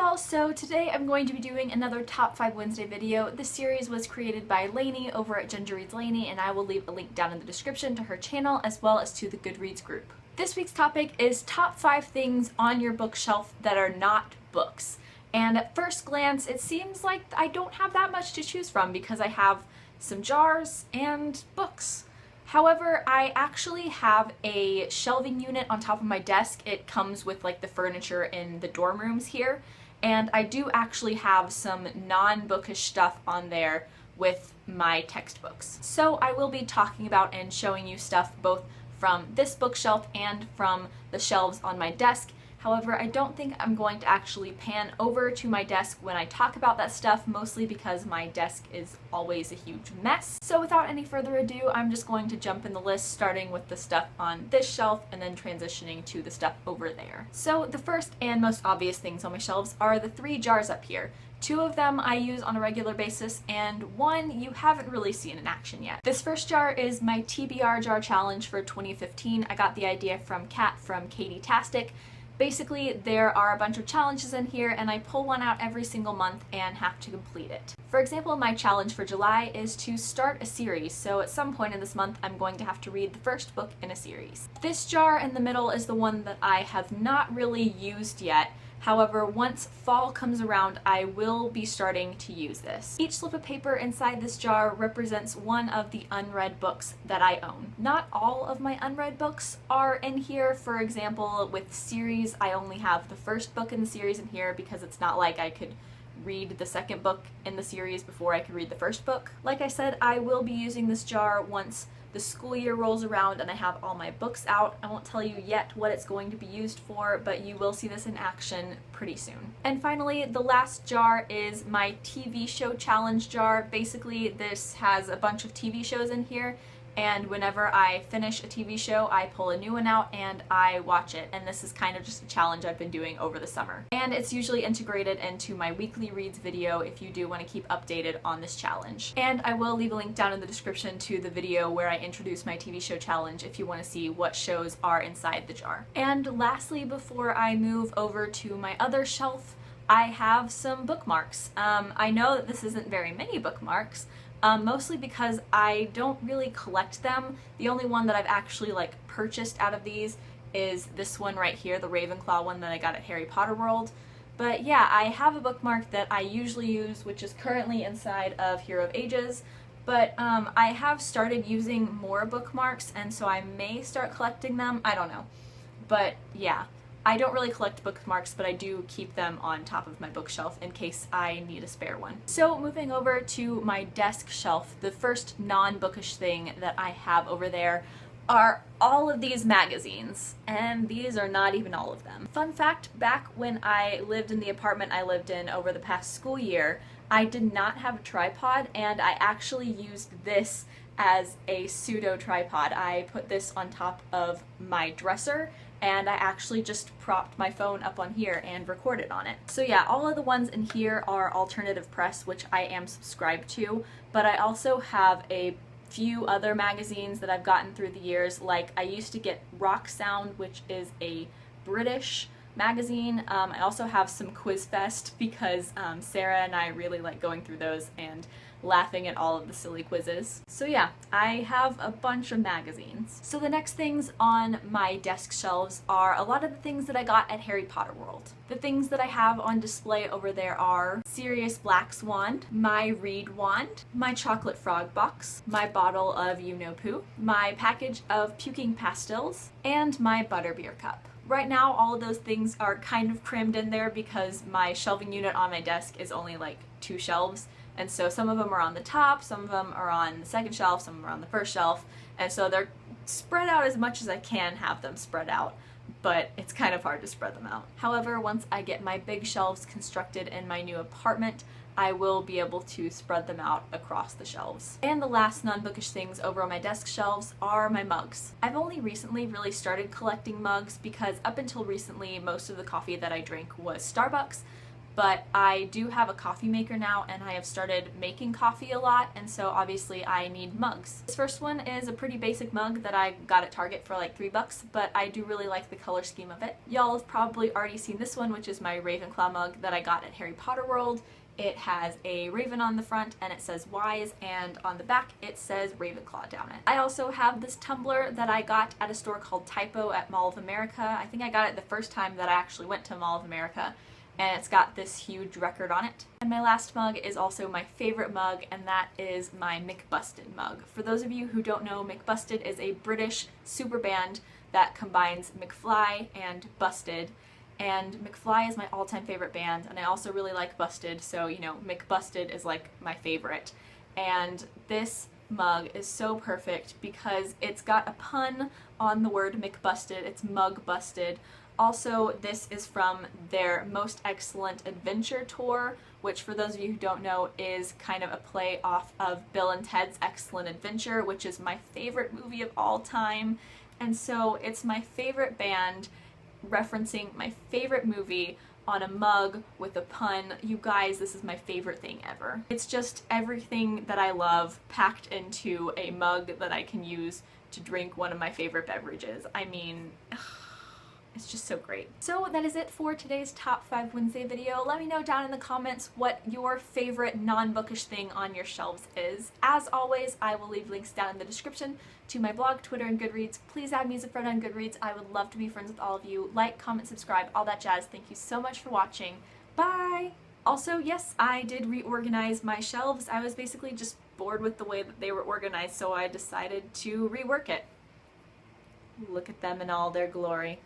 y'all, so today I'm going to be doing another Top 5 Wednesday video. This series was created by Lainey over at Ginger Reads Lainey, and I will leave a link down in the description to her channel as well as to the Goodreads group. This week's topic is top 5 things on your bookshelf that are not books. And at first glance, it seems like I don't have that much to choose from because I have some jars and books. However, I actually have a shelving unit on top of my desk. It comes with like the furniture in the dorm rooms here, and I do actually have some non-bookish stuff on there with my textbooks. So I will be talking about and showing you stuff both from this bookshelf and from the shelves on my desk. However, I don't think I'm going to actually pan over to my desk when I talk about that stuff, mostly because my desk is always a huge mess. So without any further ado, I'm just going to jump in the list, starting with the stuff on this shelf and then transitioning to the stuff over there. So the first and most obvious things on my shelves are the 3 jars up here. 2 of them I use on a regular basis, and 1 you haven't really seen in action yet. This first jar is my TBR jar challenge for 2015. I got the idea from Kat from Katie-tastic. Basically, there are a bunch of challenges in here, and I pull one out every single month and have to complete it. For example, my challenge for July is to start a series, so at some point in this month I'm going to have to read the first book in a series. This jar in the middle is the one that I have not really used yet. However, once fall comes around, I will be starting to use this. Each slip of paper inside this jar represents one of the unread books that I own. Not all of my unread books are in here. For example, with series, I only have the first book in the series in here because it's not like I could read the second book in the series before I could read the first book. Like I said, I will be using this jar once the school year rolls around and I have all my books out. I won't tell you yet what it's going to be used for, but you will see this in action pretty soon. And finally, the last jar is my TV show challenge jar. Basically, this has a bunch of TV shows in here, and whenever I finish a TV show, I pull a new one out and I watch it. And this is kind of just a challenge I've been doing over the summer. And it's usually integrated into my weekly reads video if you do want to keep updated on this challenge. And I will leave a link down in the description to the video where I introduce my TV show challenge if you want to see what shows are inside the jar. And lastly, before I move over to my other shelf, I have some bookmarks. I know that this isn't very many bookmarks, mostly because I don't really collect them. The only one that I've actually purchased out of these is this one right here, the Ravenclaw one that I got at Harry Potter World. But yeah, I have a bookmark that I usually use, which is currently inside of Hero of Ages, but I have started using more bookmarks, and so I may start collecting them. I don't know. But yeah, I don't really collect bookmarks, but I do keep them on top of my bookshelf in case I need a spare one. So moving over to my desk shelf, the first non-bookish thing that I have over there are all of these magazines, and these are not even all of them. Fun fact, back when I lived in the apartment I lived in over the past school year, I did not have a tripod, and I actually used this as a pseudo tripod. I put this on top of my dresser, and I actually just propped my phone up on here and recorded on it. So yeah, all of the ones in here are alternative press, which I am subscribed to, but I also have a few other magazines that I've gotten through the years. Like, I used to get Rock Sound, which is a British magazine. I also have some Quiz Fest because Sarah and I really like going through those and laughing at all of the silly quizzes. So yeah, I have a bunch of magazines. So the next things on my desk shelves are a lot of the things that I got at Harry Potter World. The things that I have on display over there are Sirius Black's wand, my reed wand, my chocolate frog box, my bottle of You-Know-Poo, my package of puking pastils, and my butterbeer cup. Right now, all of those things are kind of crammed in there because my shelving unit on my desk is only like 2 shelves. And so some of them are on the top, some of them are on the second shelf, some of them are on the first shelf. And so they're spread out as much as I can have them spread out, but it's kind of hard to spread them out. However, once I get my big shelves constructed in my new apartment, I will be able to spread them out across the shelves. And the last non-bookish things over on my desk shelves are my mugs. I've only recently really started collecting mugs because up until recently, most of the coffee that I drink was Starbucks. but I do have a coffee maker now and I have started making coffee a lot, and so obviously I need mugs. This first one is a pretty basic mug that I got at Target for like $3, but I do really like the color scheme of it. Y'all have probably already seen this one, which is my Ravenclaw mug that I got at Harry Potter World. It has a raven on the front and it says wise, and on the back it says Ravenclaw down it. I also have this tumbler that I got at a store called Typo at Mall of America. I think I got it the first time that I actually went to Mall of America, and it's got this huge record on it. And my last mug is also my favorite mug, and that is my McBusted mug. For those of you who don't know, McBusted is a British super band that combines McFly and Busted. And McFly is my all-time favorite band, and I also really like Busted, so you know, McBusted is like my favorite. And this mug is so perfect because it's got a pun on the word McBusted. It's mug busted. Also, this is from their Most Excellent Adventure tour, which for those of you who don't know is kind of a play off of Bill and Ted's Excellent Adventure, which is my favorite movie of all time. And so it's my favorite band referencing my favorite movie on a mug with a pun. You guys, this is my favorite thing ever. It's just everything that I love packed into a mug that I can use to drink one of my favorite beverages. I mean, it's just so great. So that is it for today's Top 5 Wednesday video. Let me know down in the comments what your favorite non-bookish thing on your shelves is. As always, I will leave links down in the description to my blog, Twitter, and Goodreads. Please add me as a friend on Goodreads. I would love to be friends with all of you. Like, comment, subscribe, all that jazz. Thank you so much for watching. Bye! Also, yes, I did reorganize my shelves. I was basically just bored with the way that they were organized, so I decided to rework it. Look at them in all their glory.